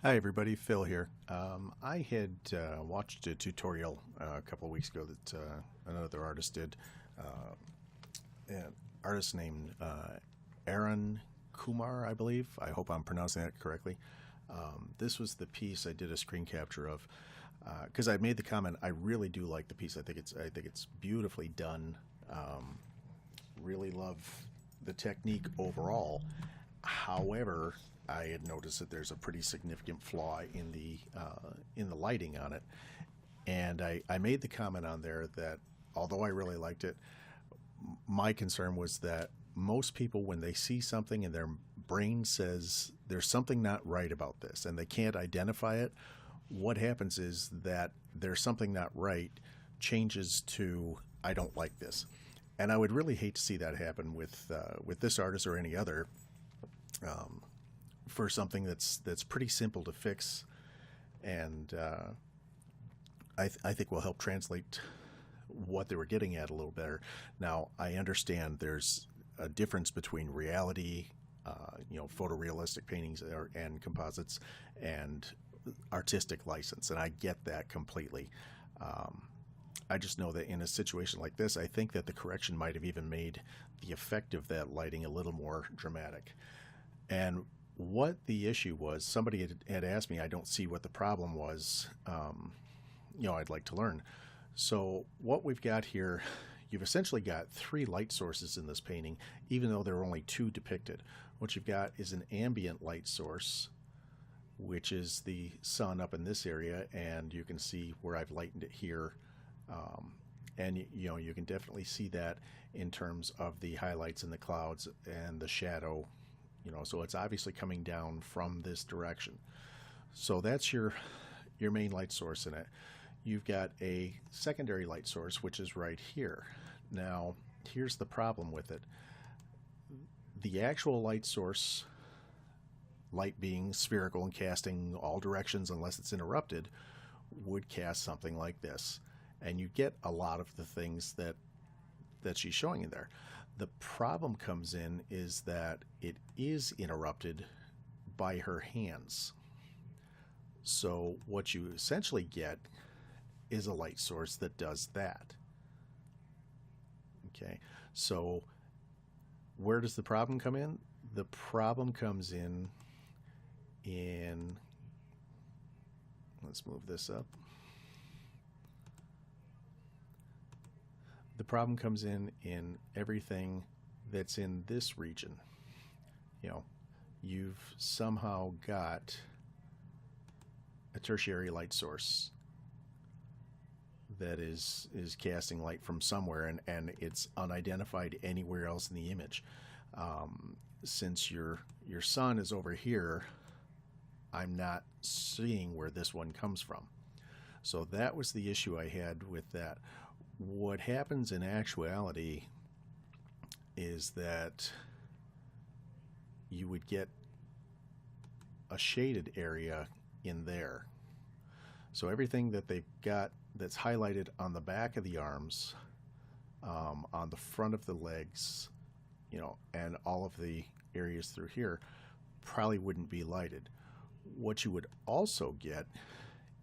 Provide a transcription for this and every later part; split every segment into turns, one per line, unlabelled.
Hi everybody, Phil here. I had watched a tutorial a couple of weeks ago that another artist did. An artist named Aaron Kumar, I believe. I hope I'm pronouncing that correctly. This was the piece I did a screen capture of because I made the comment. I really do like the piece. I think it's beautifully done. Really love the technique overall. However, I had noticed that there's a pretty significant flaw in the lighting on it, and I made the comment on there that although I really liked it, my concern was that most people, when they see something and their brain says there's something not right about this and they can't identify it, what happens is that there's something not right changes to I don't like this. And I would really hate to see that happen with this artist or any other, um, for something that's pretty simple to fix, and I think will help translate what they were getting at a little better. Now, I understand there's a difference between reality, photorealistic paintings and composites, and artistic license, and I get that completely. Um, I just know that in a situation like this, I think that the correction might have even made the effect of that lighting a little more dramatic. And what the issue was, somebody had asked me, I don't see what the problem was. I'd like to learn. So, what we've got here, you've essentially got three light sources in this painting, even though there are only two depicted. What you've got is an ambient light source, which is the sun up in this area, and you can see where I've lightened it here. Um, and you can definitely see that in terms of the highlights in the clouds and the shadow. So it's obviously coming down from this direction. So that's your main light source in it. You've got a secondary light source, which is right here. Now, here's the problem with it. The actual light source, light being spherical and casting all directions unless it's interrupted, would cast something like this. And you get a lot of the things that she's showing in there. The problem comes in is that it is interrupted by her hands. So what you essentially get is a light source that does that. Okay, so where does the problem come in? The problem comes in, let's move this up. The problem comes in everything that's in this region. You know, you've somehow got a tertiary light source that is casting light from somewhere, and it's unidentified anywhere else in the image. Since your sun is over here, I'm not seeing where this one comes from. So that was the issue I had with that. What happens in actuality is that you would get a shaded area in there. So everything that they've got that's highlighted on the back of the arms, on the front of the legs, and all of the areas through here probably wouldn't be lighted. What you would also get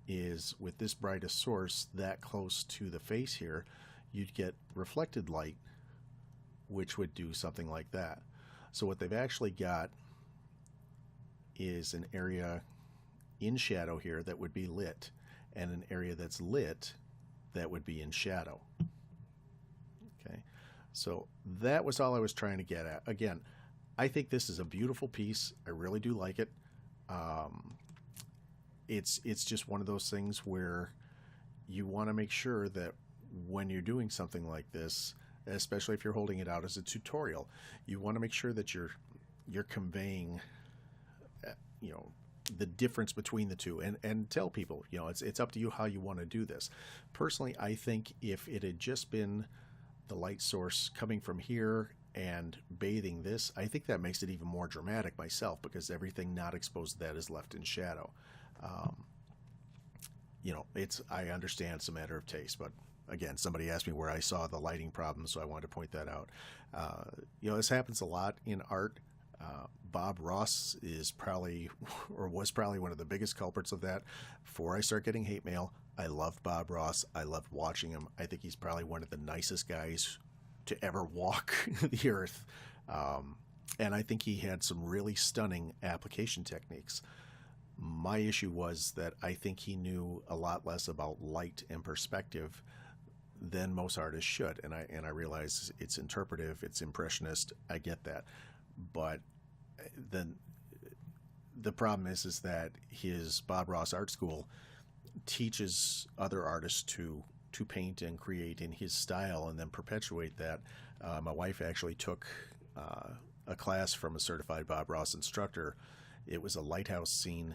is with this brightest source that close to the face here, you'd get reflected light, which would do something like that. So what they've actually got is an area in shadow here that would be lit, and an area that's lit that would be in shadow. Okay, so that was all I was trying to get at. Again, I think this is a beautiful piece. I really do like it. Um, it's just one of those things where you want to make sure that when you're doing something like this, especially if you're holding it out as a tutorial, you want to make sure that you're conveying, uh, you know, the difference between the two, and tell people, it's up to you how you want to do this. Personally, I think if it had just been the light source coming from here and bathing this, I think that makes it even more dramatic myself, because everything not exposed to that is left in shadow. Um, I understand it's a matter of taste, but again, somebody asked me where I saw the lighting problem, so I wanted to point that out. This happens a lot in art. Bob Ross is probably, or was probably, one of the biggest culprits of that. Before I start getting hate mail, I loved Bob Ross. I loved watching him. I think he's probably one of the nicest guys to ever walk the earth. And I think he had some really stunning application techniques. My issue was that I think he knew a lot less about light and perspective than most artists should. And I realize it's interpretive, it's impressionist. I get that, but then the problem is that his Bob Ross Art School teaches other artists to paint and create in his style and then perpetuate that. My wife actually took a class from a certified Bob Ross instructor. It was a lighthouse scene,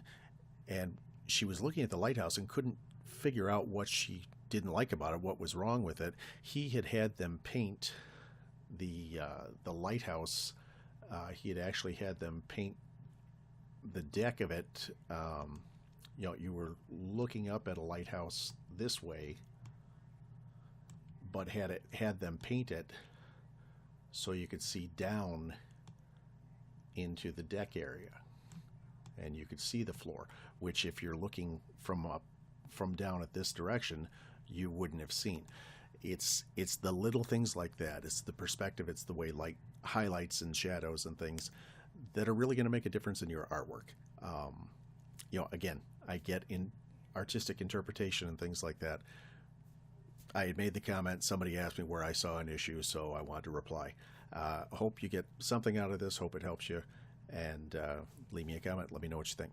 and she was looking at the lighthouse and couldn't figure out what she didn't like about it, what was wrong with it. He had them paint the lighthouse. He had actually had them paint the deck of it. You were looking up at a lighthouse this way, but had them paint it so you could see down into the deck area, and you could see the floor, which if you're looking from down at this direction, you wouldn't have seen. It's the little things like that. It's the perspective. It's the way light highlights and shadows and things that are really going to make a difference in your artwork. Again, I get in artistic interpretation and things like that. I had made the comment, somebody asked me where I saw an issue, so I wanted to reply. Hope you get something out of this. Hope it helps you. And leave me a comment. Let me know what you think.